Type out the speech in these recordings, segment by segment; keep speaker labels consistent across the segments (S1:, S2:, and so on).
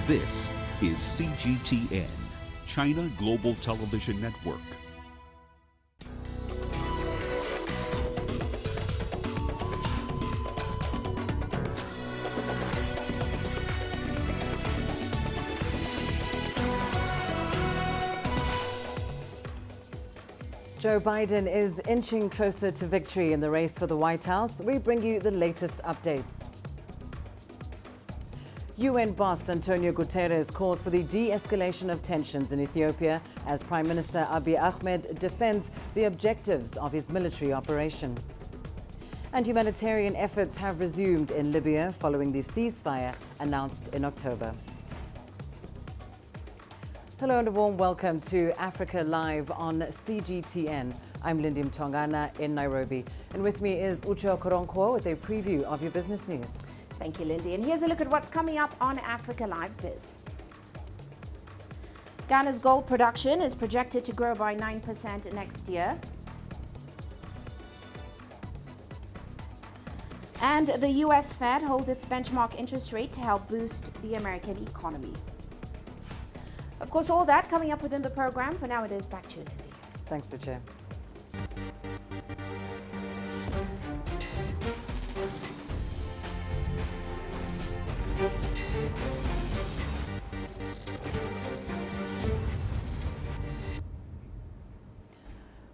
S1: This is CGTN, China Global Television Network.
S2: Joe Biden is inching closer to victory in the race for the White House. We bring you the latest updates. UN boss Antonio Guterres calls for the de-escalation of tensions in Ethiopia as Prime Minister Abiy Ahmed defends the objectives of his military operation. And humanitarian efforts have resumed in Libya following the ceasefire announced in October. Hello and a warm welcome to Africa Live on CGTN. I'm Lindy Mtongana in Nairobi. And with me is Uche Okoronkwo with a preview of your business news.
S3: Thank you, Lindy. And here's a look at what's coming up on Africa Live Biz. Ghana's gold production is projected to grow by 9% next year. And the US Fed holds its benchmark interest rate to help boost the American economy. Of course, all that coming up within the program. For now, it is back to you, Lindy.
S2: Thanks, Uche.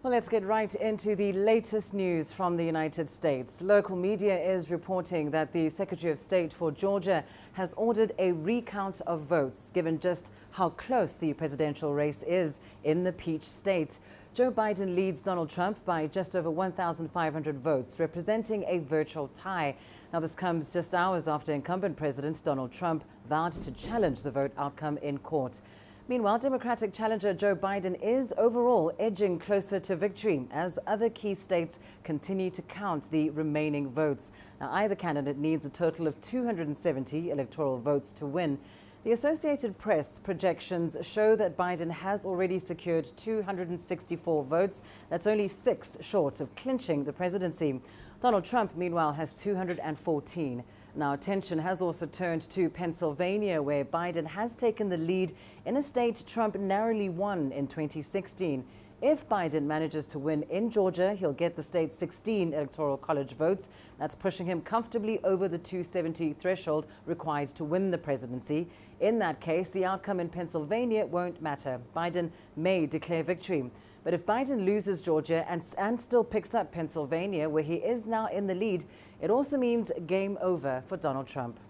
S2: Well, let's get right into the latest news from the United States. Local media is reporting that the Secretary of State for Georgia has ordered a recount of votes, given just how close the presidential race is in the Peach State. Joe Biden leads Donald Trump by just over 1,500 votes, representing a virtual tie. Now, this comes just hours after incumbent President Donald Trump vowed to challenge the vote outcome in court. Meanwhile, Democratic challenger Joe Biden is overall edging closer to victory as other key states continue to count the remaining votes. Now, either candidate needs a total of 270 electoral votes to win. The Associated Press projections show that Biden has already secured 264 votes. That's only 6 short of clinching the presidency. Donald Trump, meanwhile, has 214. Now, attention has also turned to Pennsylvania, where Biden has taken the lead in a state Trump narrowly won in 2016. If Biden manages to win in Georgia, he'll get the state's 16 electoral college votes. That's pushing him comfortably over the 270 threshold required to win the presidency. In that case, the outcome in Pennsylvania won't matter. Biden may declare victory. But if Biden loses Georgia and still picks up Pennsylvania, where he is now in the lead, it also means game over for Donald Trump.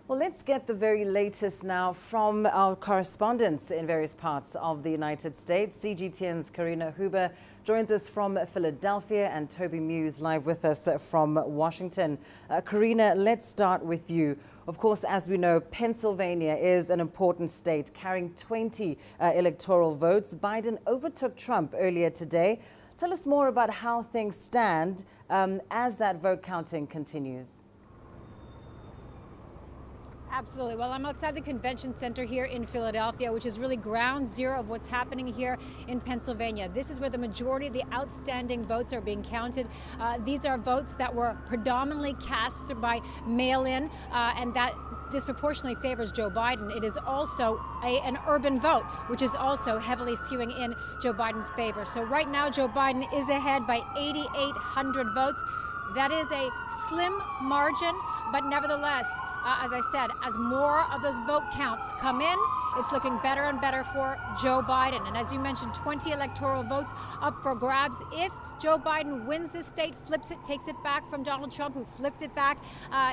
S2: Well, let's get the very latest now from our correspondents in various parts of the United States. CGTN's Karina Huber joins us from Philadelphia and Toby Muse live with us from Washington. Karina, let's start with you. Of course, as we know, Pennsylvania is an important state carrying 20 electoral votes. Biden overtook Trump earlier today. Tell us more about how things stand as that vote counting continues.
S4: Absolutely. Well, I'm outside the convention center here in Philadelphia, which is really ground zero of what's happening here in Pennsylvania. This is where the majority of the outstanding votes are being counted. These are votes that were predominantly cast by mail-in, and that disproportionately favors Joe Biden. It is also an urban vote, which is also heavily skewing in Joe Biden's favor. So right now, Joe Biden is ahead by 8,800 votes. That is a slim margin, but nevertheless, as I said, as more of those vote counts come in, it's looking better and better for Joe Biden. And as you mentioned, 20 electoral votes up for grabs. If Joe Biden wins this state, flips it, takes it back from Donald Trump, who flipped it back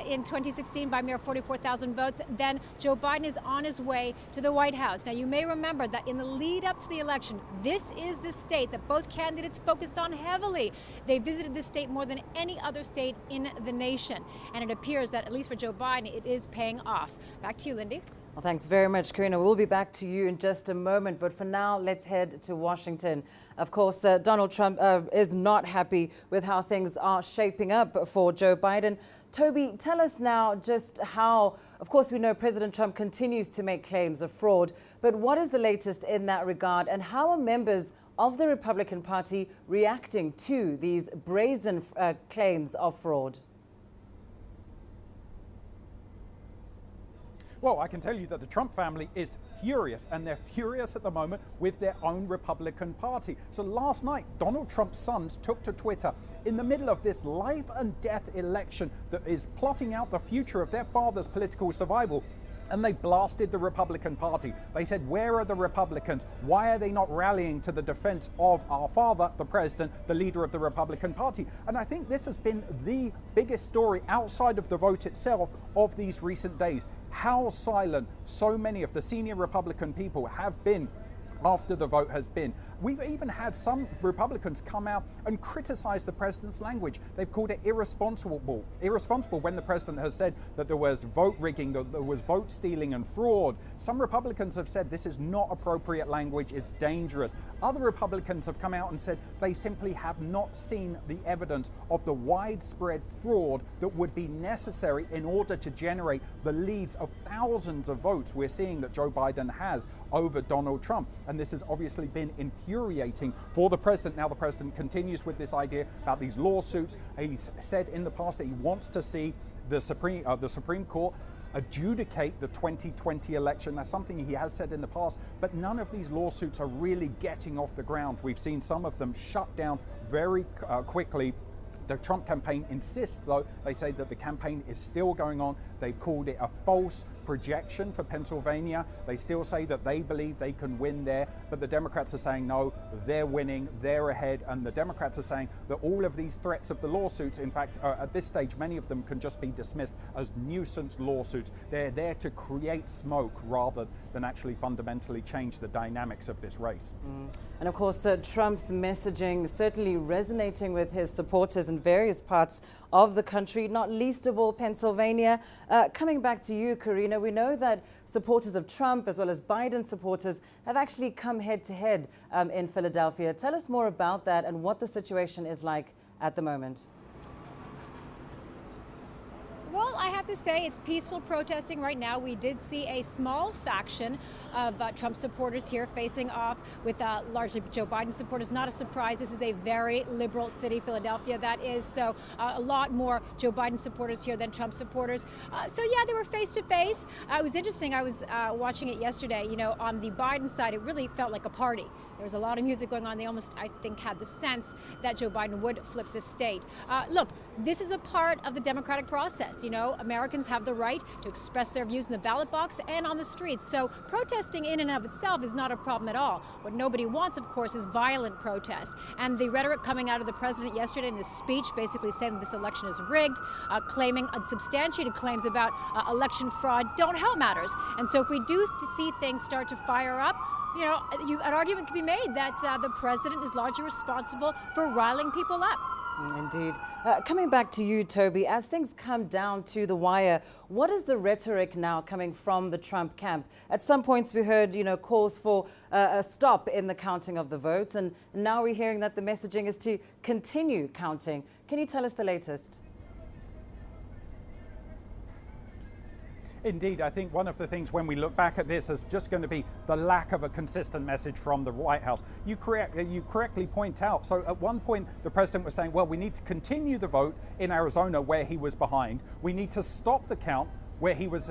S4: in 2016 by mere 44,000 votes, then Joe Biden is on his way to the White House. Now, you may remember that in the lead up to the election, this is the state that both candidates focused on heavily. They visited this state more than any other state in the nation. And it appears that, at least for Joe Biden, it is paying off. Back to you, Lindy.
S2: Well, thanks very much, Karina. We'll be back to you in just a moment. But for now, let's head to Washington. Of course, Donald Trump is not happy with how things are shaping up for Joe Biden. Toby, tell us now just how, of course, we know President Trump continues to make claims of fraud. But what is the latest in that regard? And how are members of the Republican Party reacting to these brazen claims of fraud?
S5: Well, I can tell you that the Trump family is furious, and they're furious at the moment with their own Republican Party. So last night, Donald Trump's sons took to Twitter in the middle of this life and death election that is plotting out the future of their father's political survival. And they blasted the Republican Party. They said, where are the Republicans? Why are they not rallying to the defense of our father, the president, the leader of the Republican Party? And I think this has been the biggest story outside of the vote itself of these recent days. How silent so many of the senior Republican people have been after the vote has been. We've even had some Republicans come out and criticize the president's language. They've called it irresponsible when the president has said that there was vote rigging, that there was vote stealing and fraud. Some Republicans have said this is not appropriate language, it's dangerous. Other Republicans have come out and said they simply have not seen the evidence of the widespread fraud that would be necessary in order to generate the leads of thousands of votes we're seeing that Joe Biden has over Donald Trump. And this has obviously been infuriating for the president. Now the president continues with this idea about these lawsuits. He's said in the past that he wants to see the Supreme Court adjudicate the 2020 election. That's something he has said in the past, but none of these lawsuits are really getting off the ground. We've seen some of them shut down very quickly. The Trump campaign insists, though, they say that the campaign is still going on. They've called it a false projection for Pennsylvania. They still say that they believe they can win there, but the Democrats are saying no, they're winning, they're ahead, and the Democrats are saying that all of these threats of the lawsuits, in fact, at this stage, many of them can just be dismissed as nuisance lawsuits. They're there to create smoke rather than actually fundamentally change the dynamics of this race.
S2: And of course, Trump's messaging certainly resonating with his supporters in various parts of the country, not least of all Pennsylvania. Coming back to you, Karina, we know that supporters of Trump as well as Biden supporters have actually come head to head in Philadelphia. Tell us more about that and what the situation is like at the moment.
S4: Well, I have to say it's peaceful protesting right now. We did see a small faction of Trump supporters here facing off with largely Joe Biden supporters. Not a surprise. This is a very liberal city, Philadelphia, that is. So a lot more Joe Biden supporters here than Trump supporters. So yeah, they were face to face. It was interesting. I was watching it yesterday. You know, on the Biden side, it really felt like a party. There was a lot of music going on. They almost, I think, had the sense that Joe Biden would flip the state. Look, this is a part of the democratic process. You know, Americans have the right to express their views in the ballot box and on the streets. So protesting in and of itself is not a problem at all. What nobody wants, of course, is violent protest. And the rhetoric coming out of the president yesterday in his speech basically saying that this election is rigged, claiming unsubstantiated claims about election fraud don't help matters. And so if we do see things start to fire up, you know, an argument can be made that the president is largely responsible for riling people up.
S2: Indeed. Coming back to you, Toby, as things come down to the wire, what is the rhetoric now coming from the Trump camp? At some points we heard, you know, calls for a stop in the counting of the votes, and now we're hearing that the messaging is to continue counting. Can you tell us the latest?
S5: Indeed, I think one of the things when we look back at this is just going to be the lack of a consistent message from the White House. You correctly point out, so at one point the president was saying, well, we need to continue the vote in Arizona where he was behind. We need to stop the count where he was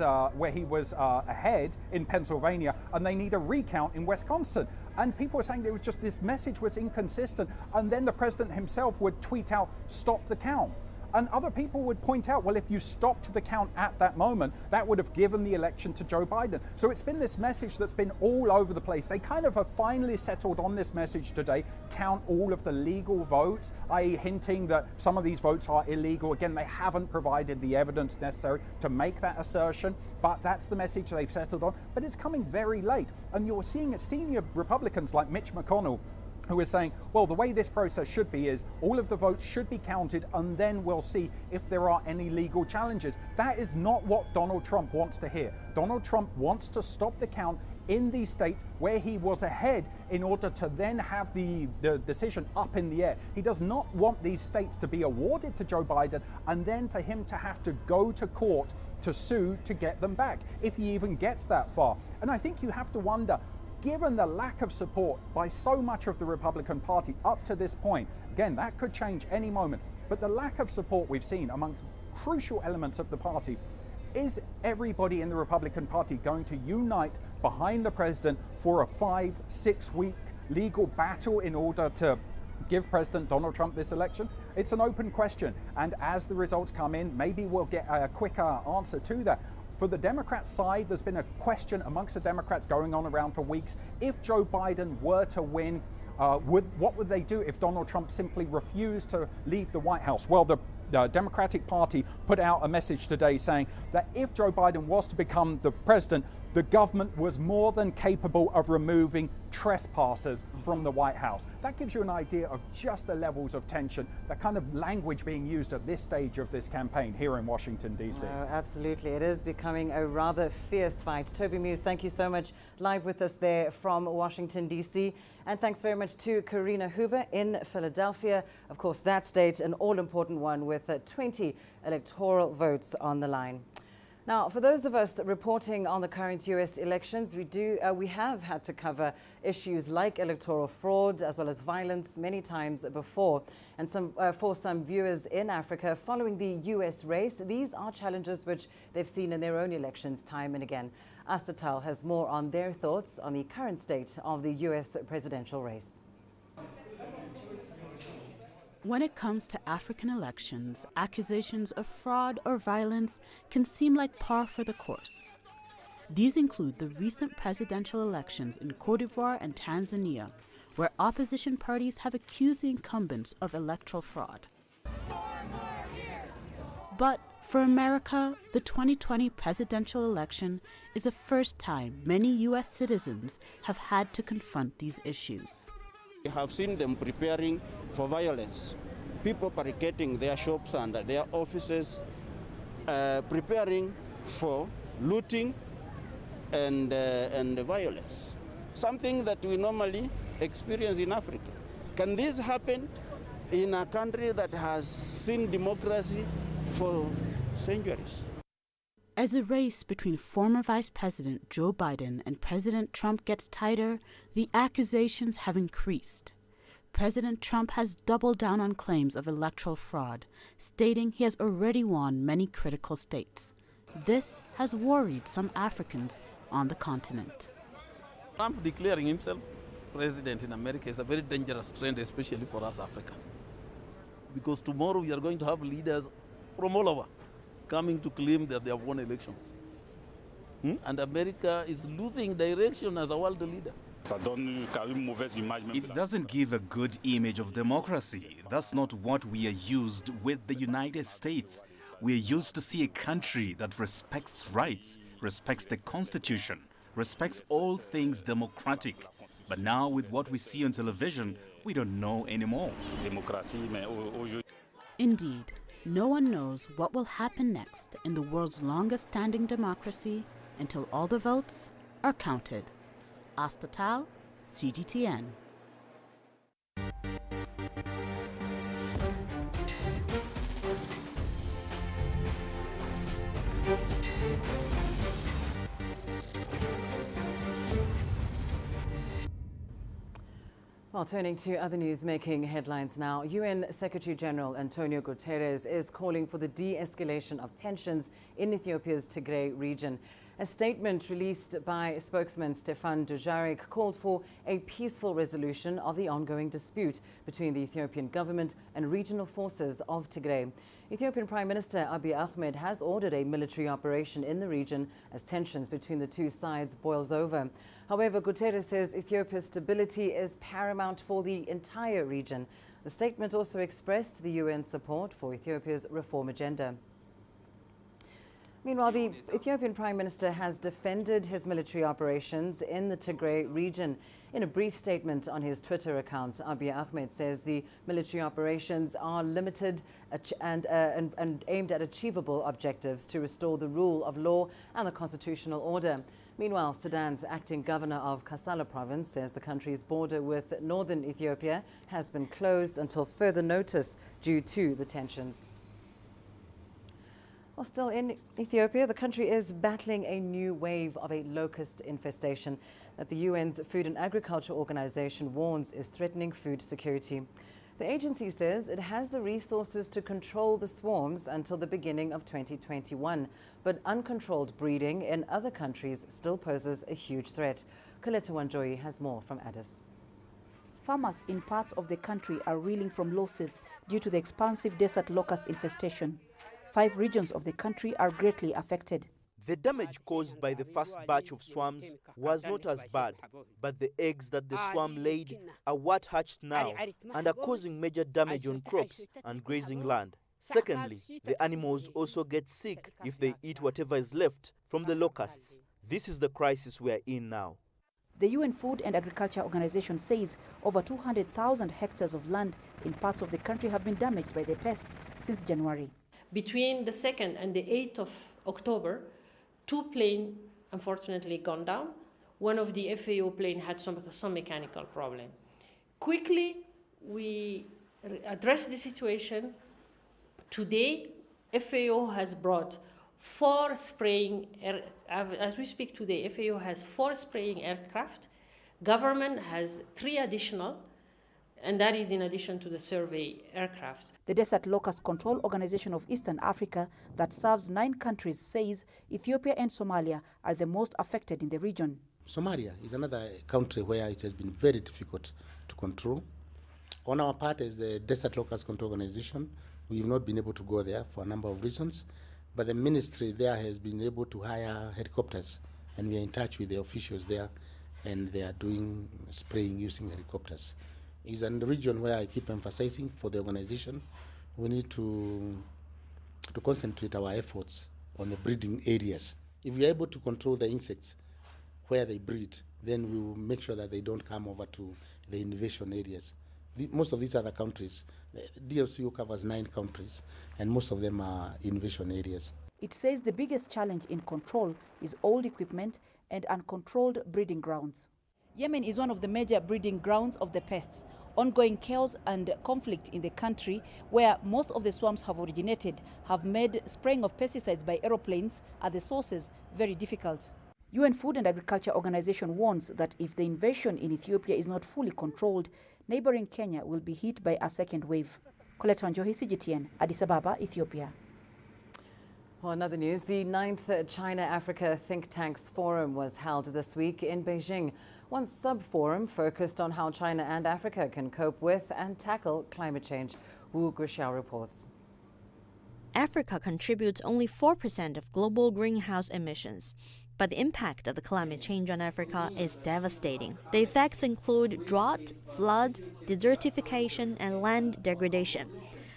S5: ahead in Pennsylvania, and they need a recount in Wisconsin. And people were saying there was just this message was inconsistent, and then the president himself would tweet out, stop the count. And other people would point out, well, if you stopped the count at that moment, that would have given the election to Joe Biden. So it's been this message that's been all over the place. They kind of have finally settled on this message today, count all of the legal votes, i.e. hinting that some of these votes are illegal. Again, they haven't provided the evidence necessary to make that assertion, but that's the message they've settled on. But it's coming very late. And you're seeing senior Republicans like Mitch McConnell, who is saying, well, the way this process should be is all of the votes should be counted and then we'll see if there are any legal challenges. That is not what Donald Trump wants to hear. Donald Trump wants to stop the count in these states where he was ahead in order to then have the decision up in the air. He does not want these states to be awarded to Joe Biden and then for him to have to go to court to sue to get them back, if he even gets that far. And I think you have to wonder, given the lack of support by so much of the Republican Party up to this point, again, that could change any moment, but the lack of support we've seen amongst crucial elements of the party, Is everybody in the Republican Party going to unite behind the president for a 5-6 week legal battle in order to give President Donald Trump this election? It's an open question, and as the results come in, maybe we'll get a quicker answer to that. For the Democrat side, there's been a question amongst the Democrats going on around for weeks. If Joe Biden were to win, what would they do if Donald Trump simply refused to leave the White House? Well, the Democratic Party put out a message today saying that if Joe Biden was to become the president, the government was more than capable of removing trespassers from the White House. That gives you an idea of just the levels of tension, the kind of language being used at this stage of this campaign here in Washington, D.C.
S2: Oh, absolutely. It is becoming a rather fierce fight. Toby Muse, thank you so much, live with us there from Washington, D.C. And thanks very much to Karina Huber in Philadelphia. Of course, that state, an all-important one with 20 electoral votes on the line. Now, for those of us reporting on the current U.S. elections, we have had to cover issues like electoral fraud as well as violence many times before. And for some viewers in Africa following the U.S. race, these are challenges which they've seen in their own elections time and again. Astatal has more on their thoughts on the current state of the U.S. presidential race.
S6: When it comes to African elections, accusations of fraud or violence can seem like par for the course. These include the recent presidential elections in Côte d'Ivoire and Tanzania, where opposition parties have accused the incumbents of electoral fraud. But for America, the 2020 presidential election is the first time many U.S. citizens have had to confront these issues.
S7: We have seen them preparing for violence, people barricading their shops and their offices, preparing for looting and violence, something that we normally experience in Africa. Can this happen in a country that has seen democracy for centuries?
S6: As the race between former Vice President Joe Biden and President Trump gets tighter, the accusations have increased. President Trump has doubled down on claims of electoral fraud, stating he has already won many critical states. This has worried some Africans on the continent.
S8: Trump declaring himself president in America is a very dangerous trend, especially for us Africa. Because tomorrow we are going to have leaders from all over coming to claim that they have won elections. And America is losing direction as a world leader.
S9: It doesn't give a good image of democracy. That's not what we are used with the United States. We are used to see a country that respects rights, respects the Constitution, respects all things democratic. But now with what we see on television, we don't know anymore.
S6: Indeed, no one knows what will happen next in the world's longest-standing democracy until all the votes are counted. Astatal, CGTN.
S2: Well, turning to other news making headlines now, UN Secretary General Antonio Guterres is calling for the de-escalation of tensions in Ethiopia's Tigray region. A statement released by spokesman Stefan Dujarric called for a peaceful resolution of the ongoing dispute between the Ethiopian government and regional forces of Tigray. Ethiopian Prime Minister Abiy Ahmed has ordered a military operation in the region as tensions between the two sides boils over. However, Guterres says Ethiopia's stability is paramount for the entire region. The statement also expressed the UN's support for Ethiopia's reform agenda. Meanwhile, the Ethiopian Prime Minister has defended his military operations in the Tigray region. In a brief statement on his Twitter account, Abiy Ahmed says the military operations are limited and aimed at achievable objectives to restore the rule of law and the constitutional order. Meanwhile, Sudan's acting governor of Kassala province says the country's border with northern Ethiopia has been closed until further notice due to the tensions. Well, still in Ethiopia, the country is battling a new wave of a locust infestation that the UN's Food and Agriculture Organization warns is threatening food security. The agency says it has the resources to control the swarms until the beginning of 2021, but uncontrolled breeding in other countries still poses a huge threat. Coletta Wanjoyi has more from Addis.
S10: Farmers in parts of the country are reeling from losses due to the expansive desert locust infestation. 5 regions of the country are greatly affected.
S11: The damage caused by the first batch of swarms was not as bad, but the eggs that the swarm laid are what hatched now and are causing major damage on crops and grazing land. Secondly, the animals also get sick if they eat whatever is left from the locusts. This is the crisis we are in now.
S10: The UN Food and Agriculture Organization says over 200,000 hectares of land in parts of the country have been damaged by the pests since January.
S12: Between the 2nd and the 8th of October, 2 planes unfortunately gone down. One of the FAO plane had some mechanical problem. Quickly, we addressed the situation. Today, FAO has brought 4 spraying, as we speak today, FAO has 4 spraying aircraft. Government has 3 additional, and that is in addition to the survey aircraft.
S10: The Desert Locust Control Organization of Eastern Africa that serves 9 countries says Ethiopia and Somalia are the most affected in the region.
S13: Somalia is another country where it has been very difficult to control. On our part as the Desert Locust Control Organization, we have not been able to go there for a number of reasons, but the ministry there has been able to hire helicopters, and we are in touch with the officials there, and they are doing spraying using helicopters. It's a region where I keep emphasizing for the organization, we need to concentrate our efforts on the breeding areas. If we are able to control the insects where they breed, then we will make sure that they don't come over to the invasion areas. Most of these other countries, DLCO covers 9 countries, and most of them are invasion areas.
S10: It says the biggest challenge in control is old equipment and uncontrolled breeding grounds. Yemen is one of the major breeding grounds of the pests. Ongoing chaos and conflict in the country, where most of the swarms have originated, have made spraying of pesticides by aeroplanes at the sources very difficult. UN Food and Agriculture Organization warns that if the invasion in Ethiopia is not fully controlled, neighboring Kenya will be hit by a second wave. Coletta Wanjoyi, CGTN, Addis Ababa, Ethiopia.
S2: Well, in other news, the 9th China-Africa Think Tanks Forum was held this week in Beijing. One sub-forum focused on how China and Africa can cope with and tackle climate change. Wu Guxiao reports.
S14: Africa contributes only 4% of global greenhouse emissions. But the impact of the climate change on Africa is devastating. The effects include drought, floods, desertification, and land degradation.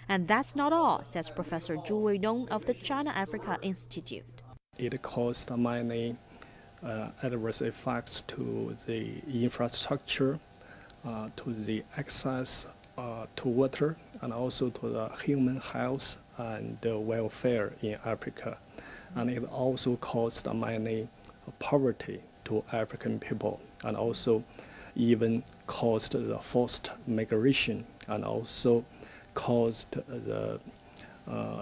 S14: And that's not all, says Professor Zhu Weidong of the China-Africa Institute.
S15: It caused many adverse effects to the infrastructure, to the access to water, and also to the human health and welfare in Africa. And it also caused many poverty to African people, and also even caused the forced migration, and also caused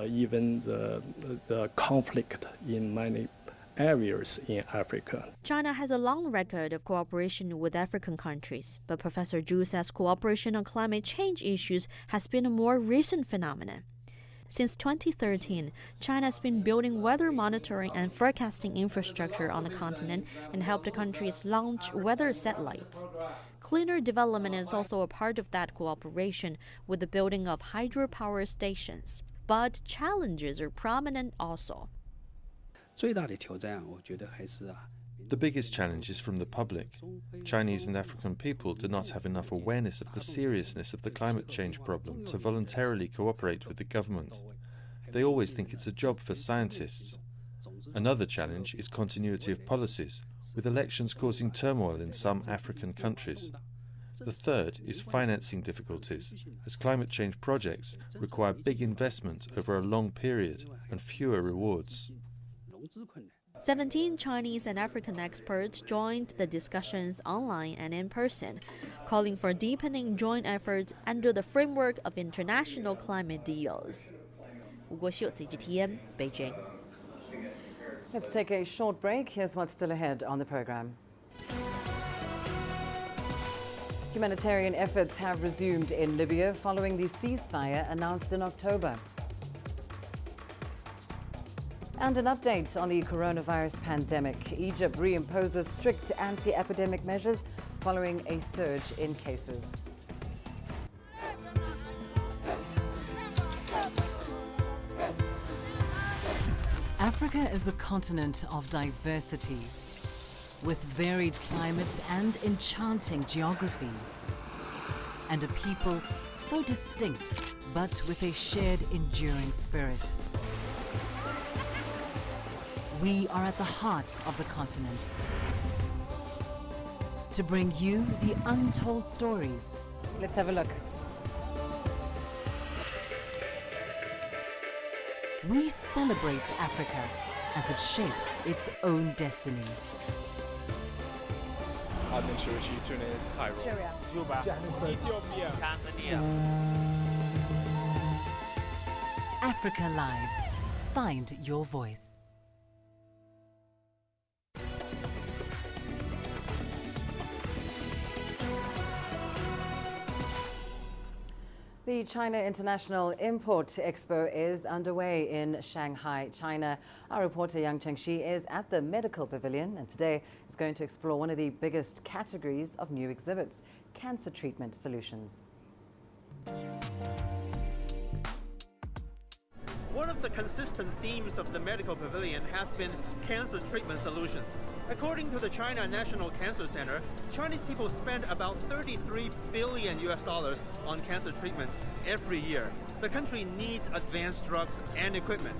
S15: even the conflict in many areas in Africa.
S14: China has a long record of cooperation with African countries, but Professor Zhu says cooperation on climate change issues has been a more recent phenomenon. Since 2013, China has been building weather monitoring and forecasting infrastructure on the continent and helped the countries launch weather satellites. Cleaner development is also a part of that cooperation with the building of hydropower stations. But challenges are prominent also.
S16: The biggest challenge is from the public. Chinese and African people do not have enough awareness of the seriousness of the climate change problem to voluntarily cooperate with the government. They always think it's a job for scientists. Another challenge is continuity of policies, with elections causing turmoil in some African countries. The third is financing difficulties, as climate change projects require big investment over a long period and fewer rewards.
S14: 17 Chinese and African experts joined the discussions online and in person, calling for deepening joint efforts under the framework of international climate deals. Wu Guxiao, CGTN, Beijing.
S2: Let's take a short break. Here's what's still ahead on the program. Humanitarian efforts have resumed in Libya following the ceasefire announced in October. And an update on the coronavirus pandemic. Egypt reimposes strict anti-epidemic measures following a surge in cases. Africa is a continent of diversity, with varied climate and enchanting geography, and a people so distinct, but with a shared enduring spirit. We are at the heart of the continent to bring you the untold stories. Let's have a look. We celebrate Africa as it shapes its own destiny.
S17: Tunis, Cairo,
S18: Juba,
S17: Johannesburg,
S18: Ethiopia,
S17: Tanzania.
S2: Africa Live. Find your voice. The China International Import Expo is underway in Shanghai, China. Our reporter Yang Chengxi is at the Medical Pavilion and today is going to explore one of the biggest categories of new exhibits, cancer treatment solutions.
S19: One of the consistent themes of the Medical Pavilion has been cancer treatment solutions. According to the China National Cancer Center, Chinese people spend about $33 billion on cancer treatment every year. The country needs advanced drugs and equipment.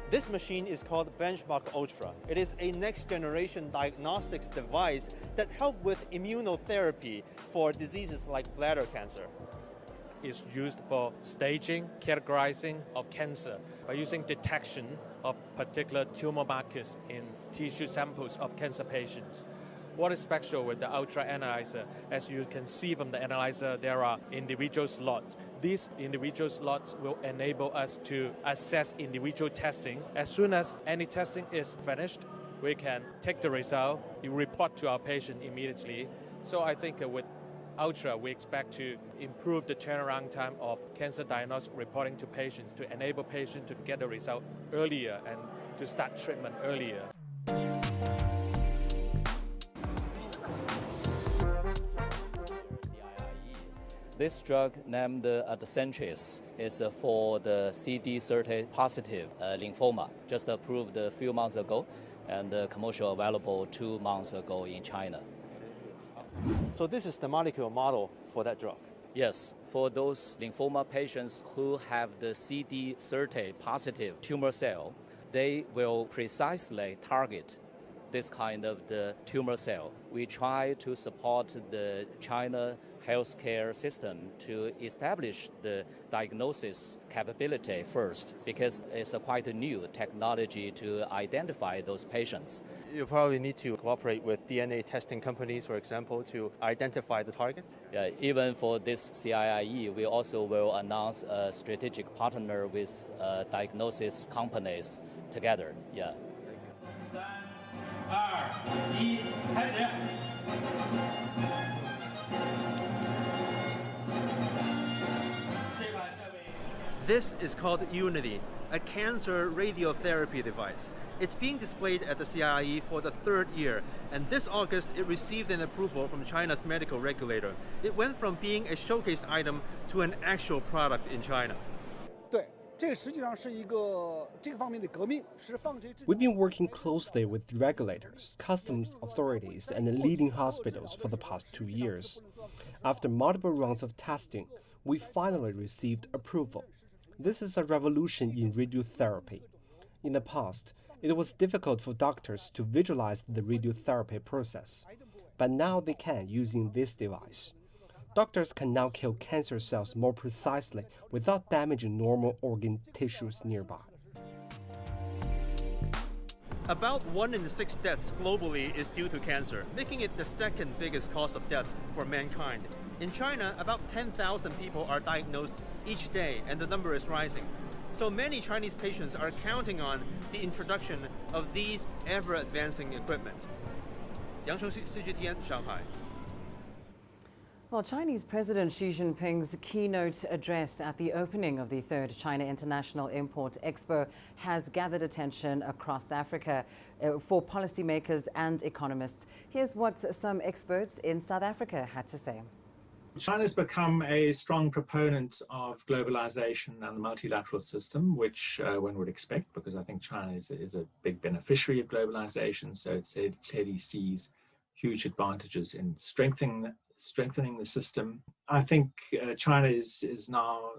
S19: This machine is called Benchmark Ultra. It is a next-generation diagnostics device that helps with immunotherapy for diseases like bladder cancer.
S20: It's used for staging, categorizing of cancer by using detection of particular tumor markers in tissue samples of cancer patients. What is special with the Ultra Analyzer? As you can see from the analyzer, there are individual slots. These individual slots will enable us to assess individual testing. As soon as any testing is finished, we can take the result, report to our patient immediately. So I think with Ultra, we expect to improve the turnaround time of cancer diagnosis reporting to patients to enable patients to get the result earlier and to start treatment earlier.
S21: This drug named Adcentris is for the CD30 positive lymphoma, just approved a few months ago and commercial available 2 months ago in China.
S19: So this is the molecular model for that drug?
S21: Yes, for those lymphoma patients who have the CD30 positive tumor cell, they will precisely target this kind of the tumor cell. We try to support the China healthcare system to establish the diagnosis capability first, because it's a quite a new technology to identify those patients.
S19: You probably need to cooperate with DNA testing companies, for example, to identify the targets?
S21: Yeah, even for this CIIE, we also will announce a strategic partner with diagnosis companies together. Yeah.
S17: 3、2、1，开始。
S19: This is called Unity, a cancer radiotherapy device. It's being displayed at the CIIE for the 3rd year, and this August it received an approval from China's medical regulator. It went from being a showcase item to an actual product in China.
S22: We've been working closely with regulators, customs authorities, and leading hospitals for the past 2 years. After multiple rounds of testing, we finally received approval. This is a revolution in radiotherapy. In the past, it was difficult for doctors to visualize the radiotherapy process, but now they can using this device. Doctors can now kill cancer cells more precisely without damaging normal organ tissues nearby.
S19: About 1 in 6 deaths globally is due to cancer, making it the 2nd biggest cause of death for mankind. In China, about 10,000 people are diagnosed each day, and the number is rising. So many Chinese patients are counting on the introduction of these ever-advancing equipment. Yang Chengxi, CGTN, Shanghai.
S2: Well, Chinese President Xi Jinping's keynote address at the opening of the 3rd China International Import Expo has gathered attention across Africa for policymakers and economists. Here's what some experts in South Africa had to say.
S1: China's become a strong proponent of globalization and the multilateral system, which one would expect, because I think China is a big beneficiary of globalization. So it clearly sees huge advantages in strengthening the system. I think China is now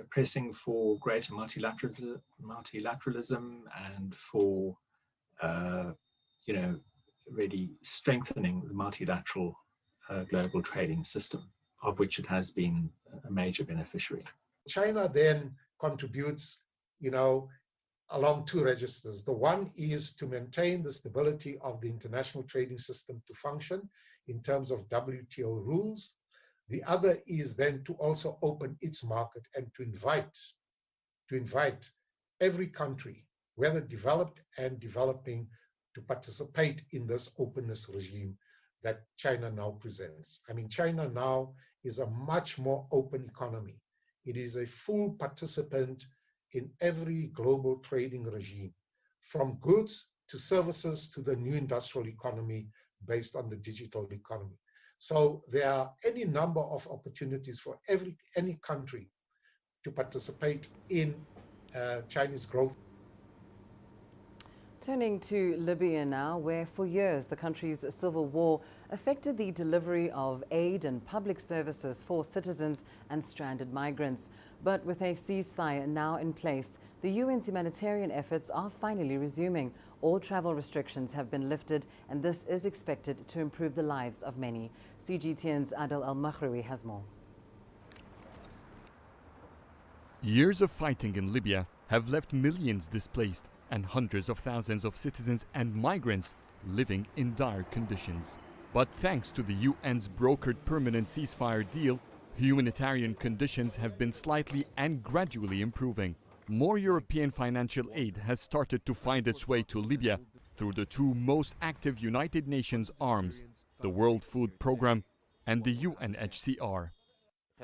S1: pressing for greater multilateralism and for really strengthening the multilateral global trading system, of which it has been a major beneficiary.
S18: China then contributes, along two registers. The one is to maintain the stability of the international trading system to function in terms of WTO rules. The other is then to also open its market and to invite every country, whether developed and developing, to participate in this openness regime that China now presents. I mean, China now is a much more open economy. It is a full participant in every global trading regime, from goods to services to the new industrial economy based on the digital economy. So there are any number of opportunities for any country to participate in Chinese growth.
S2: Turning to Libya now, where for years the country's civil war affected the delivery of aid and public services for citizens and stranded migrants. But with a ceasefire now in place, the UN's humanitarian efforts are finally resuming. All travel restrictions have been lifted, and this is expected to improve the lives of many. CGTN's Adel Al-Makhraoui has more.
S23: Years of fighting in Libya have left millions displaced and hundreds of thousands of citizens and migrants living in dire conditions. But thanks to the UN's brokered permanent ceasefire deal, humanitarian conditions have been slightly and gradually improving. More European financial aid has started to find its way to Libya through the two most active United Nations arms, the World Food Programme and the UNHCR.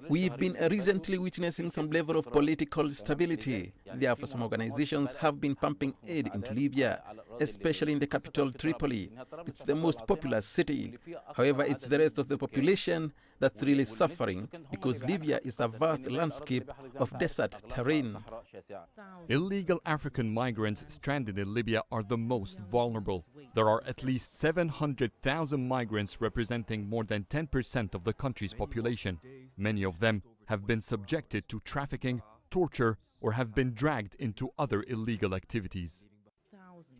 S24: We've been recently witnessing some level of political stability. Therefore, some organizations have been pumping aid into Libya, especially in the capital Tripoli. It's the most populous city. However, it's the rest of the population that's really suffering, because Libya is a vast landscape of desert terrain.
S23: Illegal African migrants stranded in Libya are the most vulnerable. There are at least 700,000 migrants representing more than 10% of the country's population. Many of them have been subjected to trafficking, torture, or have been dragged into other illegal activities.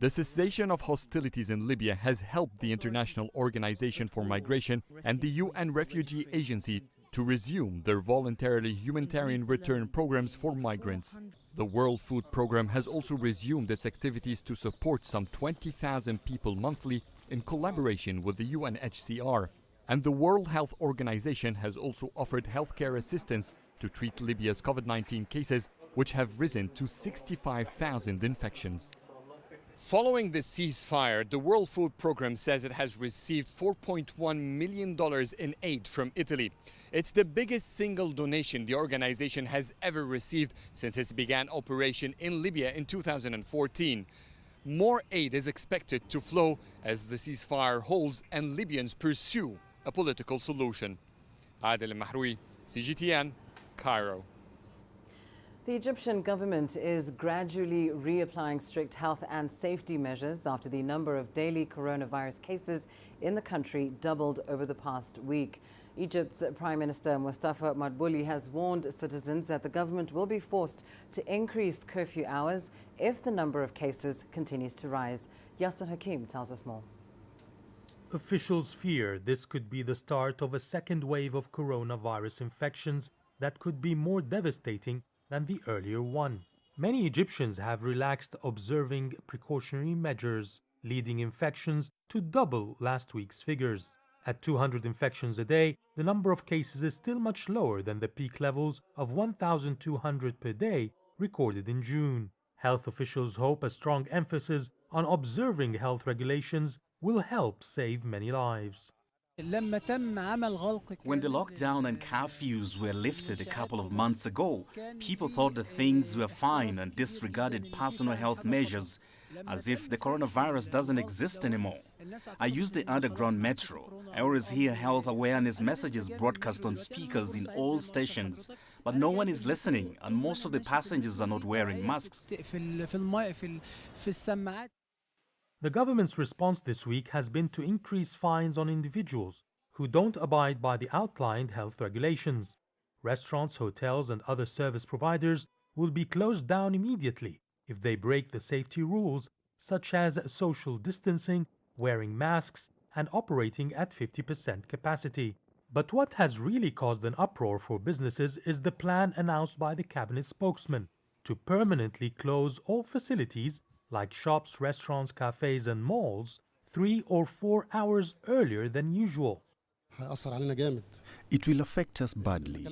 S23: The cessation of hostilities in Libya has helped the International Organization for Migration and the UN Refugee Agency to resume their voluntarily humanitarian return programs for migrants. The World Food Programme has also resumed its activities to support some 20,000 people monthly in collaboration with the UNHCR. And the World Health Organization has also offered healthcare assistance to treat Libya's COVID-19 cases, which have risen to 65,000 infections. Following the ceasefire, the World Food Programme says it has received $4.1 million in aid from Italy. It's the biggest single donation the organization has ever received since it began operation in Libya in 2014. More aid is expected to flow as the ceasefire holds and Libyans pursue a political solution. Adel Al-Makhraoui, CGTN, Cairo.
S2: The Egyptian government is gradually reapplying strict health and safety measures after the number of daily coronavirus cases in the country doubled over the past week. Egypt's Prime Minister Mustafa Madbouli has warned citizens that the government will be forced to increase curfew hours if the number of cases continues to rise. Yasser Hakim tells us more.
S25: Officials fear this could be the start of a second wave of coronavirus infections that could be more devastating than the earlier one. Many Egyptians have relaxed observing precautionary measures, leading infections to double last week's figures. At 200 infections a day, the number of cases is still much lower than the peak levels of 1,200 per day recorded in June. Health officials hope a strong emphasis on observing health regulations will help save many lives.
S9: When the lockdown and curfews were lifted a couple of months ago, people thought that things were fine and disregarded personal health measures, as if the coronavirus doesn't exist anymore. I use the underground metro. I always hear health awareness messages broadcast on speakers in all stations, but no one is listening, and most of the passengers are not wearing masks.
S25: The government's response this week has been to increase fines on individuals who don't abide by the outlined health regulations. Restaurants, hotels, and other service providers will be closed down immediately if they break the safety rules, such as social distancing, wearing masks, and operating at 50% capacity. But what has really caused an uproar for businesses is the plan announced by the cabinet spokesman to permanently close all facilities like shops, restaurants, cafes, and malls 3 or 4 hours earlier than usual.
S3: It will affect us badly.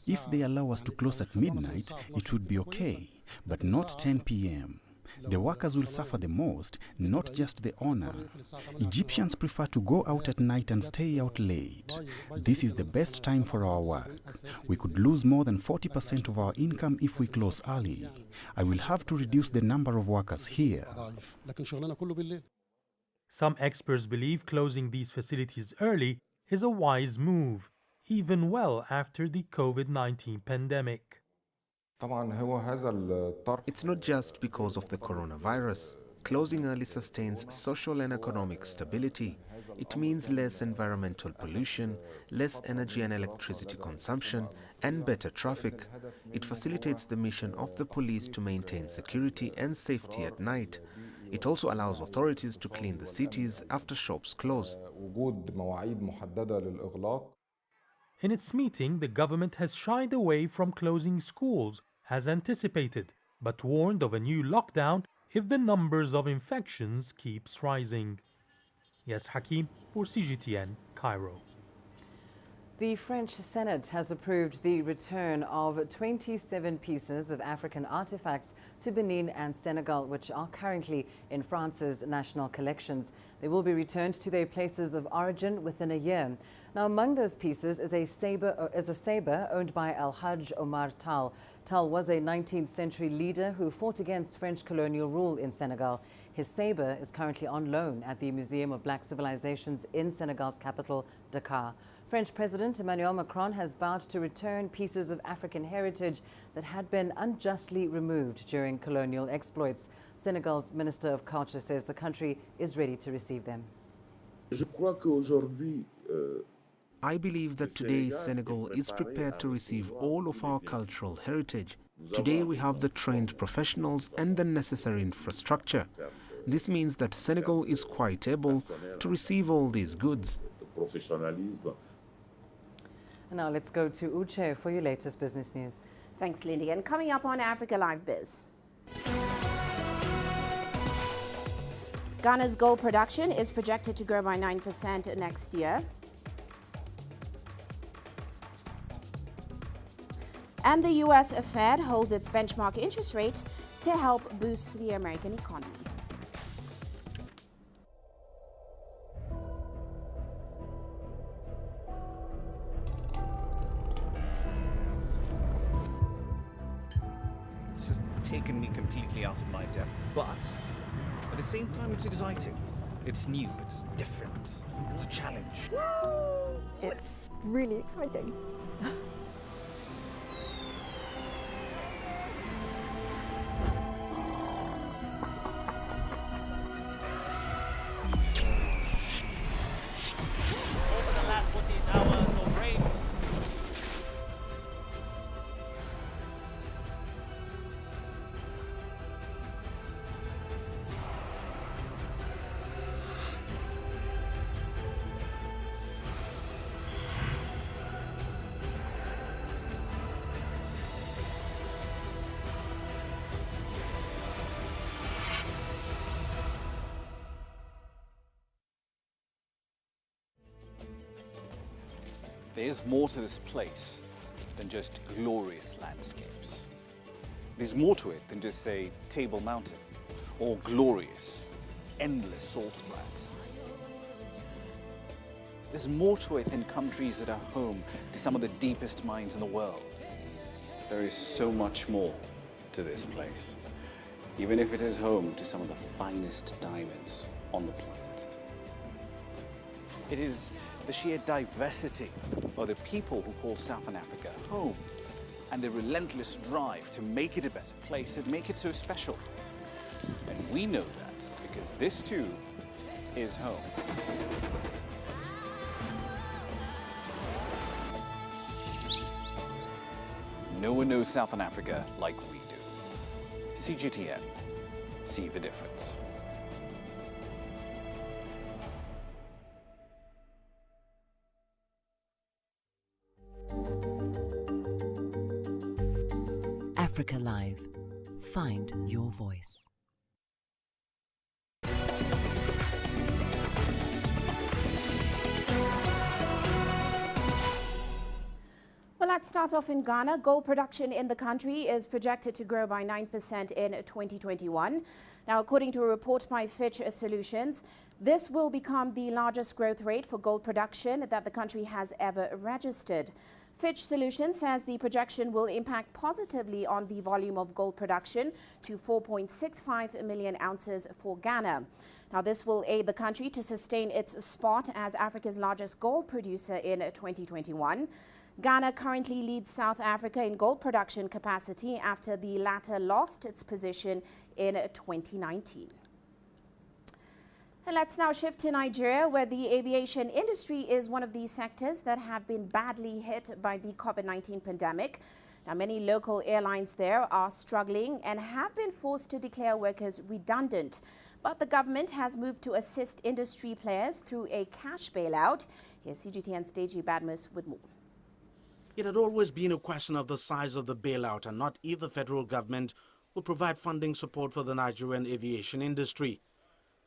S3: If they allow us to close at midnight, it would be okay, but not 10 p.m. The workers will suffer the most, not just the owner. Egyptians prefer to go out at night and stay out late. This is the best time for our work. We could lose more than 40% of our income if we close early. I will have to reduce the number of workers here.
S25: Some experts believe closing these facilities early is a wise move, even well after the COVID-19 pandemic.
S4: It's not just because of the coronavirus. Closing early sustains social and economic stability. It means less environmental pollution, less energy and electricity consumption, and better traffic. It facilitates the mission of the police to maintain security and safety at night. It also allows authorities to clean the cities after shops close.
S25: In its meeting, the government has shied away from closing schools as anticipated, but warned of a new lockdown if the numbers of infections keeps rising. Yes, Hakim for CGTN, Cairo.
S2: The French Senate has approved the return of 27 pieces of African artifacts to Benin and Senegal, which are currently in France's national collections. They will be returned to their places of origin within a year. Now, among those pieces is a saber owned by Al-Hajj Omar Tal. Tal was a 19th century leader who fought against French colonial rule in Senegal. His saber is currently on loan at the Museum of Black Civilizations in Senegal's capital, Dakar. French President Emmanuel Macron has vowed to return pieces of African heritage that had been unjustly removed during colonial exploits. Senegal's Minister of Culture says the country is ready to receive them.
S4: I believe that today Senegal is prepared to receive all of our cultural heritage. Today we have the trained professionals and the necessary infrastructure. This means that Senegal is quite able to receive all these goods.
S2: Now let's go to Uche for your latest business news.
S5: Thanks, Lindy. And coming up on Africa Live Biz. Ghana's gold production is projected to grow by 9% next year. And the U.S. Fed holds its benchmark interest rate to help boost the American economy.
S7: This has taken me completely out of my depth, but at the same time it's exciting. It's new, it's different, it's a challenge.
S8: It's really exciting.
S26: There's more to this place than just glorious landscapes.
S6: There's more to it than just, say, Table Mountain or glorious, endless salt flats. There's more to it than countries that are home to some of the deepest mines in the world. There is so much more to this place, even if it is home to some of the finest diamonds on the planet. It is the sheer diversity of the people who call Southern Africa home, and the relentless drive to make it a better place that make it so special. And we know that because this too is home. No one knows Southern Africa like we do. CGTN. See the difference.
S2: Africa Live. Find your voice.
S5: Well, let's start off in Ghana. Gold production in the country is projected to grow by 9% in 2021. Now, according to a report by Fitch Solutions, this will become the largest growth rate for gold production that the country has ever registered. Fitch Solutions says the projection will impact positively on the volume of gold production to 4.65 million ounces for Ghana. Now, this will aid the country to sustain its spot as Africa's largest gold producer in 2021. Ghana currently leads South Africa in gold production capacity after the latter lost its position in 2019. And let's now shift to Nigeria, where the aviation industry is one of the sectors that have been badly hit by the COVID-19 pandemic. Now, many local airlines there are struggling and have been forced to declare workers redundant. But the government has moved to assist industry players through a cash bailout. Here's CGTN's Deji Badmus with more.
S10: It had always been a question of the size of the bailout and not if the federal government will provide funding support for the Nigerian aviation industry.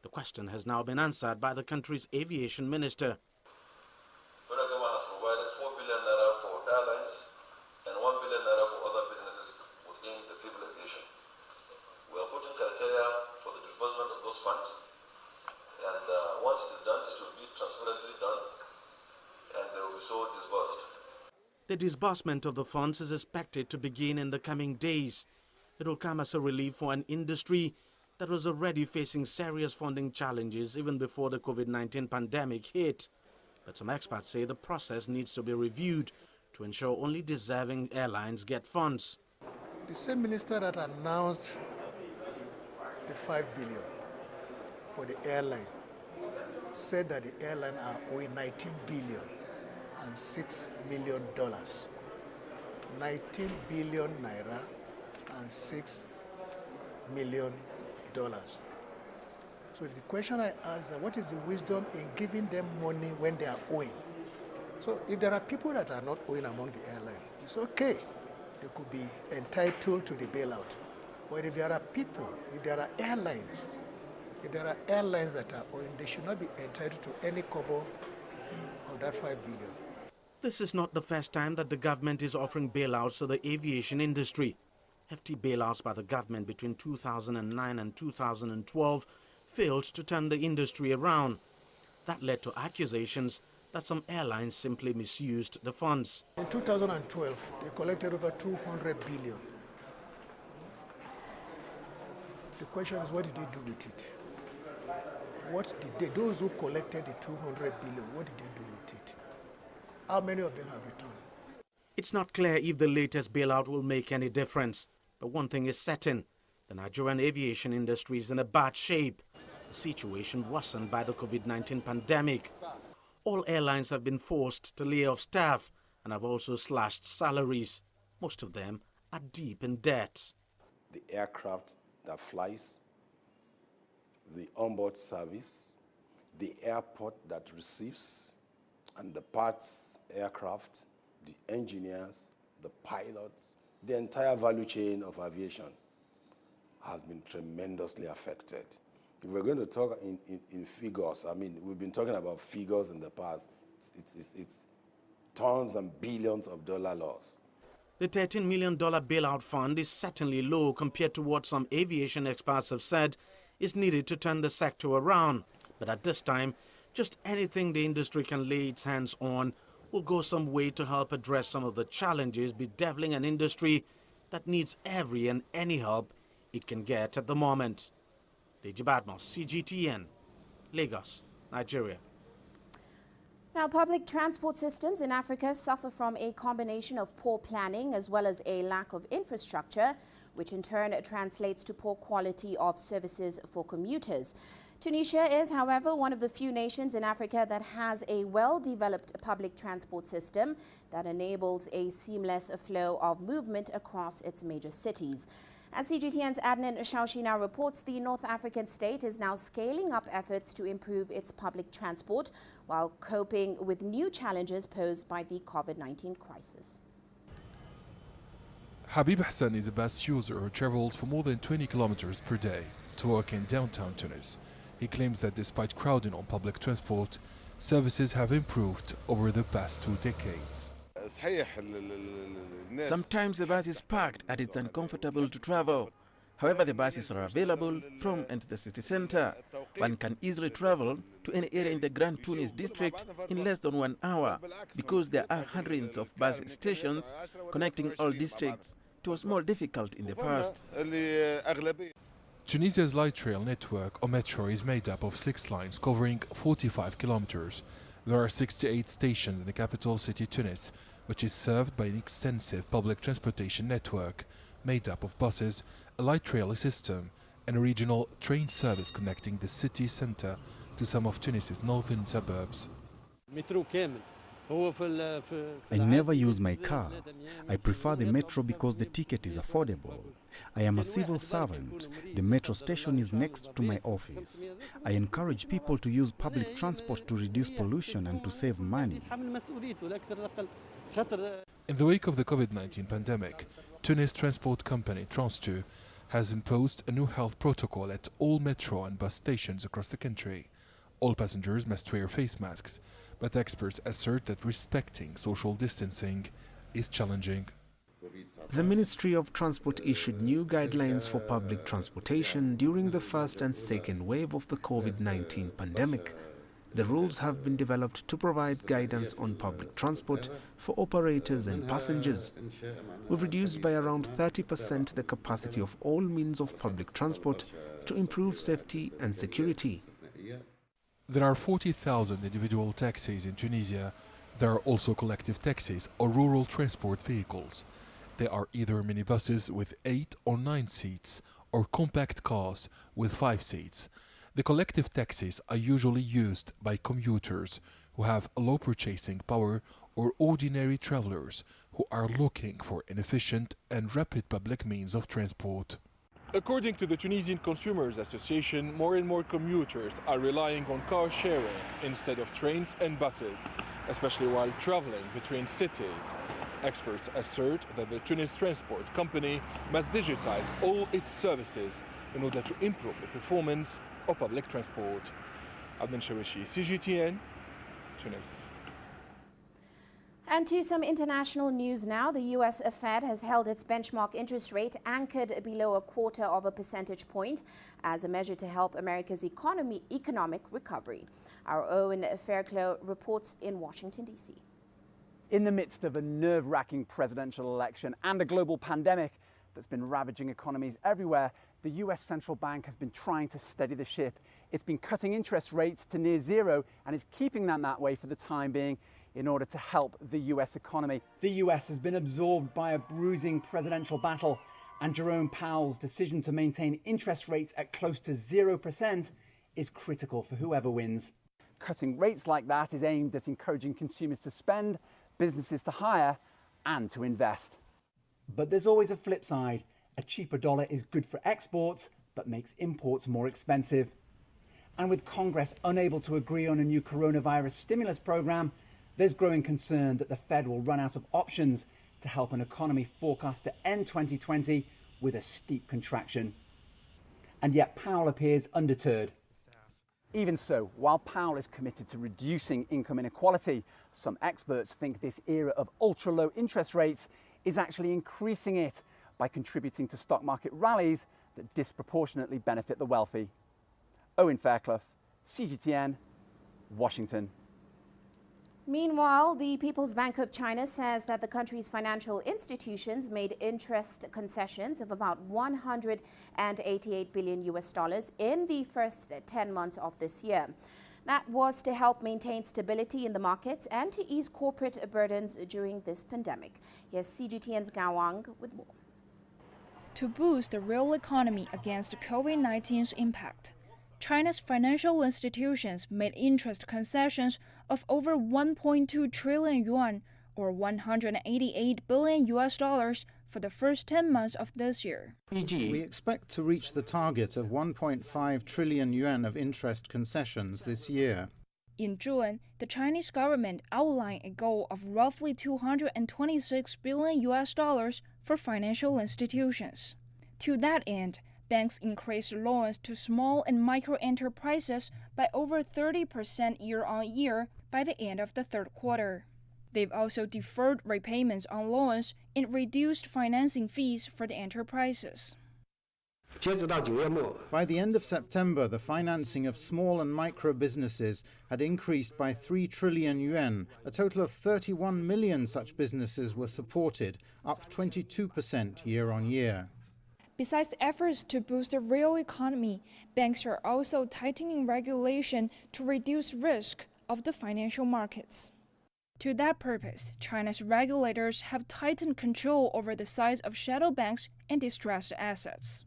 S10: The question has now been answered by the country's aviation minister.
S11: The federal government has provided 4 billion naira for airlines and 1 billion naira for other businesses within the civil aviation. We are putting criteria for the disbursement of those funds, and once it is done, it will be transparently done, and they will be so disbursed.
S10: The disbursement of the funds is expected to begin in the coming days. It will come as a relief for an industry that was already facing serious funding challenges even before the COVID-19 pandemic hit. But some experts say the process needs to be reviewed to ensure only deserving airlines get funds.
S12: The same minister that announced the 5 billion for the airline said that the airline are owing 19 billion and $6 million. 19 billion naira and $6 million. So the question I ask is, what is the wisdom in giving them money when they are owing? So if there are people that are not owing among the airline, it's okay. They could be entitled to the bailout. But if there are people, if there are airlines that are owing, they should not be entitled to any kobo of that 5 billion.
S10: This is not the first time that the government is offering bailouts to the aviation industry. Hefty bailouts by the government between 2009 and 2012 failed to turn the industry around. That led to accusations that some airlines simply misused the funds.
S12: In 2012, they collected over 200 billion. The question is, what did they do with it? What did they, those who collected the 200 billion, what did they do with it? How many of them have returned?
S10: It's not clear if the latest bailout will make any difference. But one thing is certain, the Nigerian aviation industry is in a bad shape. The situation worsened by the COVID-19 pandemic. All airlines have been forced to lay off staff and have also slashed salaries. Most of them are deep in debt.
S13: The aircraft that flies, the onboard service, the airport that receives, and the parts aircraft, the engineers, the pilots, the entire value chain of aviation has been tremendously affected. If we're going to talk in figures, I mean, we've been talking about figures in the past. It's tons and billions of dollar loss.
S10: The $13 million bailout fund is certainly low compared to what some aviation experts have said is needed to turn the sector around. But at this time, just anything the industry can lay its hands on will go some way to help address some of the challenges bedeviling an industry that needs every and any help it can get at the moment. Deji Badmos, CGTN, Lagos, Nigeria.
S5: Now, public transport systems in Africa suffer from a combination of poor planning as well as a lack of infrastructure, which in turn translates to poor quality of services for commuters. Tunisia is, however, one of the few nations in Africa that has a well-developed public transport system that enables a seamless flow of movement across its major cities. As CGTN's Adnan Shaushi now reports, the North African state is now scaling up efforts to improve its public transport while coping with new challenges posed by the COVID-19 crisis.
S14: Habib Hassan is a bus user who travels for more than 20 kilometers per day to work in downtown Tunis. He claims that despite crowding on public transport, services have improved over the past 2 decades.
S24: Sometimes the bus is packed and it's uncomfortable to travel. However, the buses are available from and to the city center. One can easily travel to any area in the Grand Tunis district in less than 1 hour because there are hundreds of bus stations connecting all districts. It was more difficult in the past.
S14: Tunisia's light rail network, or metro, is made up of 6 lines covering 45 kilometers. There are 68 stations in the capital city Tunis, which is served by an extensive public transportation network made up of buses, a light rail system, and a regional train service connecting the city center to some of Tunis's northern suburbs.
S3: I never use my car. I prefer the metro because the ticket is affordable. I am a civil servant. The metro station is next to my office. I encourage people to use public transport to reduce pollution and to save money.
S14: In the wake of the COVID-19 pandemic, Tunis transport company Trans2 has imposed a new health protocol at all metro and bus stations across the country. All passengers must wear face masks, but experts assert that respecting social distancing is challenging.
S4: The Ministry of Transport issued new guidelines for public transportation during the first and second wave of the COVID-19 pandemic. The rules have been developed to provide guidance on public transport for operators and passengers. We've reduced by around 30% the capacity of all means of public transport to improve safety and security.
S14: There are 40,000 individual taxis in Tunisia. There are also collective taxis or rural transport vehicles. They are either minibuses with 8 or 9 seats or compact cars with 5 seats. The collective taxis are usually used by commuters who have low purchasing power or ordinary travelers who are looking for an efficient and rapid public means of transport.
S15: According to the Tunisian Consumers Association, more and more commuters are relying on car sharing instead of trains and buses, especially while traveling between cities. Experts assert that the Tunis Transport Company must digitize all its services in order to improve the performance of public transport. Adnan Shawishi, CGTN, Tunis.
S5: And to some international news now. The U.S. Fed has held its benchmark interest rate anchored below 0.25 percentage point as a measure to help America's economic recovery. Our Owen Fairclough reports in Washington, D.C.
S16: In the midst of a nerve-wracking presidential election and a global pandemic that's been ravaging economies everywhere, the US central bank has been trying to steady the ship. It's been cutting interest rates to near zero and is keeping them that way for the time being in order to help the US economy. The US has been absorbed by a bruising presidential battle, and Jerome Powell's decision to maintain interest rates at close to 0% is critical for whoever wins. Cutting rates like that is aimed at encouraging consumers to spend, businesses to hire, and to invest. But there's always a flip side. A cheaper dollar is good for exports, but makes imports more expensive. And with Congress unable to agree on a new coronavirus stimulus program, there's growing concern that the Fed will run out of options to help an economy forecast to end 2020 with a steep contraction. And yet Powell appears undeterred. Even so, while Powell is committed to reducing income inequality, some experts think this era of ultra-low interest rates is actually increasing it by contributing to stock market rallies that disproportionately benefit the wealthy. Owen Fairclough, CGTN, Washington.
S5: Meanwhile, the People's Bank of China says that the country's financial institutions made interest concessions of about $188 billion in the first 10 months of this year. That was to help maintain stability in the markets and to ease corporate burdens during this pandemic. Here's CGTN's Gao Wang with more.
S17: To boost the real economy against COVID-19's impact, China's financial institutions made interest concessions of over 1.2 trillion yuan or $188 billion for the first 10 months of this year.
S19: We expect to reach the target of 1.5 trillion yuan of interest concessions this year.
S17: In June, the Chinese government outlined a goal of roughly $226 billion for financial institutions. To that end, banks increased loans to small and micro enterprises by over 30% year-on-year by the end of the third quarter. They've also deferred repayments on loans and reduced financing fees for the enterprises.
S19: By the end of September, the financing of small and micro businesses had increased by 3 trillion yuan. A total of 31 million such businesses were supported, up 22% year-on-year.
S17: Besides efforts to boost the real economy, banks are also tightening regulation to reduce risk of the financial markets. To that purpose, China's regulators have tightened control over the size of shadow banks and distressed assets.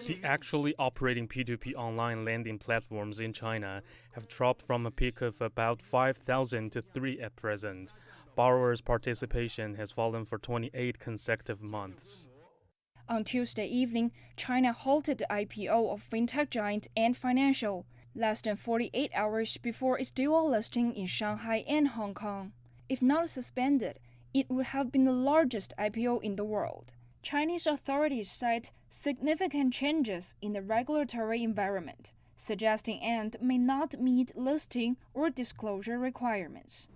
S20: The actually operating P2P online lending platforms in China have dropped from a peak of about 5,000 to 3 at present. Borrowers' participation has fallen for 28 consecutive months.
S17: On Tuesday evening, China halted the IPO of fintech giant Ant Financial, less than 48 hours before its dual listing in Shanghai and Hong Kong. If not suspended, it would have been the largest IPO in the world. Chinese authorities cite significant changes in the regulatory environment, suggesting Ant may not meet listing or disclosure requirements.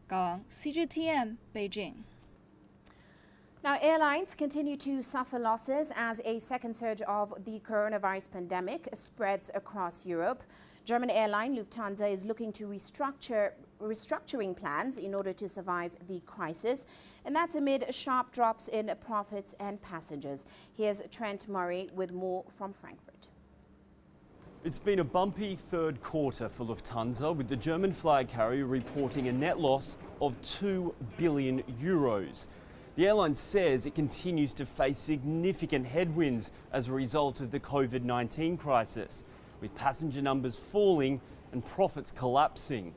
S17: Gang, CGTN, Beijing.
S5: Now, airlines continue to suffer losses as a second surge of the coronavirus pandemic spreads across Europe. German airline Lufthansa is looking to restructuring plans in order to survive the crisis, and that's amid sharp drops in profits and passengers. Here's Trent Murray with more from Frankfurt.
S21: It's been a bumpy third quarter for Lufthansa, with the German flag carrier reporting a net loss of €2 billion. The airline says it continues to face significant headwinds as a result of the COVID-19 crisis, with passenger numbers falling and profits collapsing.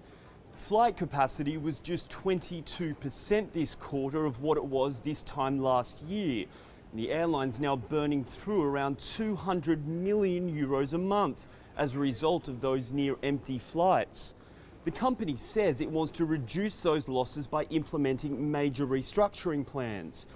S21: Flight capacity was just 22% this quarter of what it was this time last year. And the airline's now burning through around €200 million a month as a result of those near-empty flights. The company says it wants to reduce those losses by implementing major restructuring plans.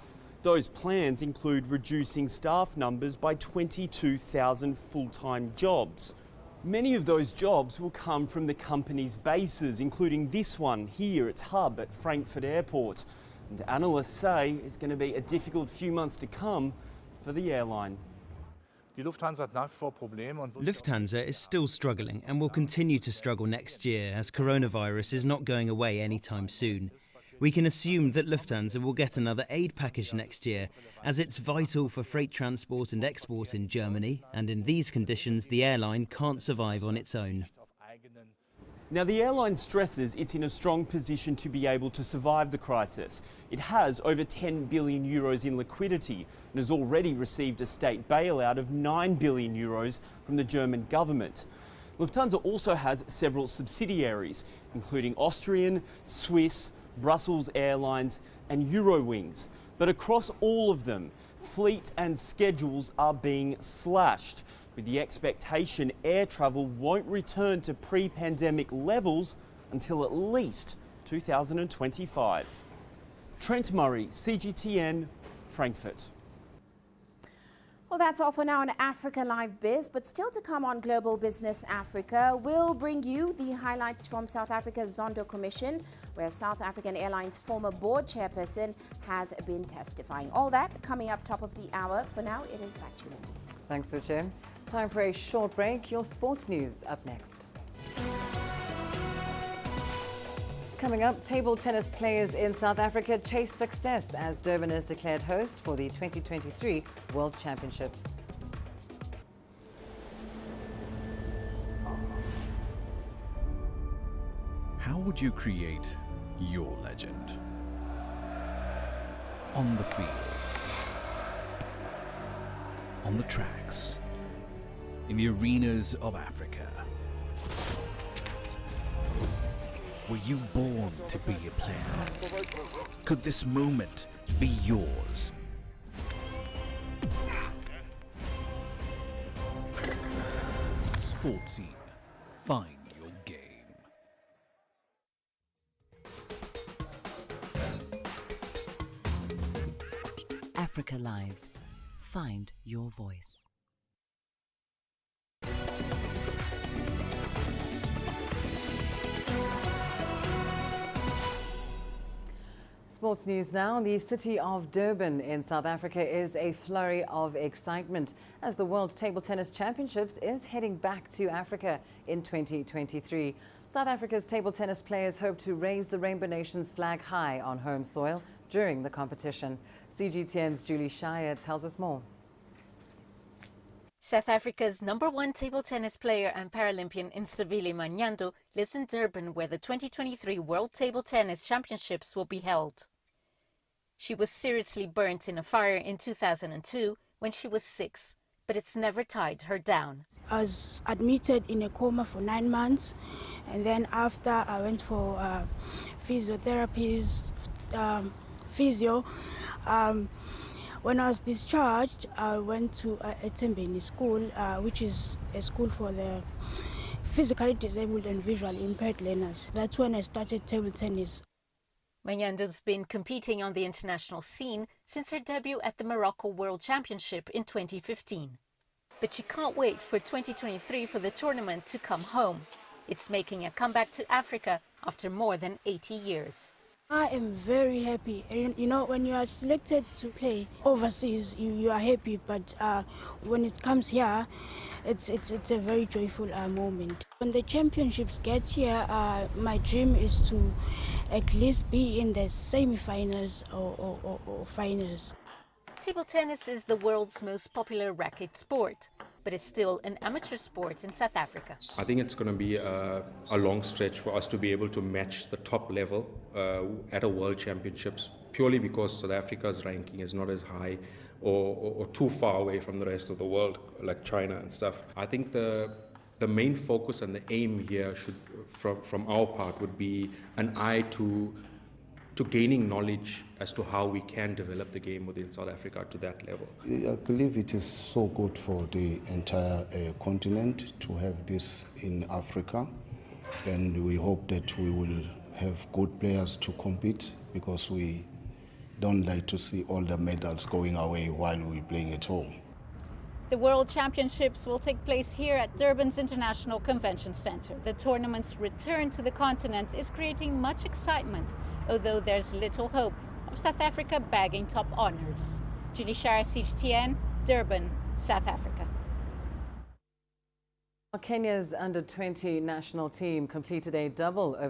S21: Those plans include reducing staff numbers by 22,000 full-time jobs. Many of those jobs will come from the company's bases, including this one here, its hub at Frankfurt Airport. And analysts say it's going to be a difficult few months to come for the airline.
S22: Lufthansa is still struggling and will continue to struggle next year as coronavirus is not going away anytime soon. We can assume that Lufthansa will get another aid package next year, as it's vital for freight transport and export in Germany, and in these conditions the airline can't survive on its own.
S21: Now, the airline stresses it's in a strong position to be able to survive the crisis. It has over €10 billion in liquidity and has already received a state bailout of €9 billion from the German government. Lufthansa also has several subsidiaries, including Austrian, Swiss, Brussels Airlines and Eurowings. But across all of them, fleet and schedules are being slashed, with the expectation air travel won't return to pre-pandemic levels until at least 2025. Trent Murray, CGTN, Frankfurt.
S5: Well, that's all for now on Africa Live Biz, but still to come on Global Business Africa, we'll bring you the highlights from South Africa's Zondo Commission, where South African Airlines' former board chairperson has been testifying. All that coming up top of the hour. For now, it is back to you, Lindy.
S2: Thanks, Ruchi. Time for a short break. Your sports news up next. Coming up, table tennis players in South Africa chase success as Durban is declared host for the 2023 World Championships.
S1: How would you create your legend? On the fields, on the tracks, in the arenas of Africa. Were you born to be a player? Could this moment be yours? Sports Scene. Find your game.
S2: Africa Live. Find your voice. Sports news now. The city of Durban in South Africa is a flurry of excitement as the World Table Tennis Championships is heading back to Africa in 2023. South Africa's table tennis players hope to raise the Rainbow Nations flag high on home soil during the competition. CGTN's Julie Shire tells us more.
S9: South Africa's #1 table tennis player and Paralympian Instabile Manyando lives in Durban, where the 2023 World Table Tennis Championships will be held. She was seriously burnt in a fire in 2002 when she was 6, but it's never tied her down.
S18: I was admitted in a coma for 9 months, and then after I went for physiotherapy, physio. When I was discharged, I went to a Tembeni school, which is a school for the physically disabled and visually impaired learners. That's when I started table tennis.
S9: Manyando's been competing on the international scene since her debut at the Morocco World Championship in 2015. But she can't wait for 2023 for the tournament to come home. It's making a comeback to Africa after more than 80 years.
S18: I am very happy. You know, when you are selected to play overseas, you are happy, but when it comes here, it's a very joyful moment. When the championships get here, my dream is to at least be in the semi-finals or finals.
S9: Table tennis is the world's most popular racket sport, but it's still an amateur sport in South Africa.
S23: I think it's going to be a long stretch for us to be able to match the top level at a World Championships, purely because South Africa's ranking is not as high or too far away from the rest of the world, like China and stuff. I think the main focus and the aim here should, from our part, would be an eye to gaining knowledge as to how we can develop the game within South Africa to that level.
S13: I believe it is so good for the entire continent to have this in Africa, and we hope that we will have good players to compete, because we don't like to see all the medals going away while we're playing at home.
S25: The World Championships will take place here at Durban's International Convention Center. The tournament's return to the continent is creating much excitement, although there's little hope of South Africa bagging top honors. Julie Shire, CGTN, Durban, South Africa.
S2: Kenya's under-20 national team completed a double over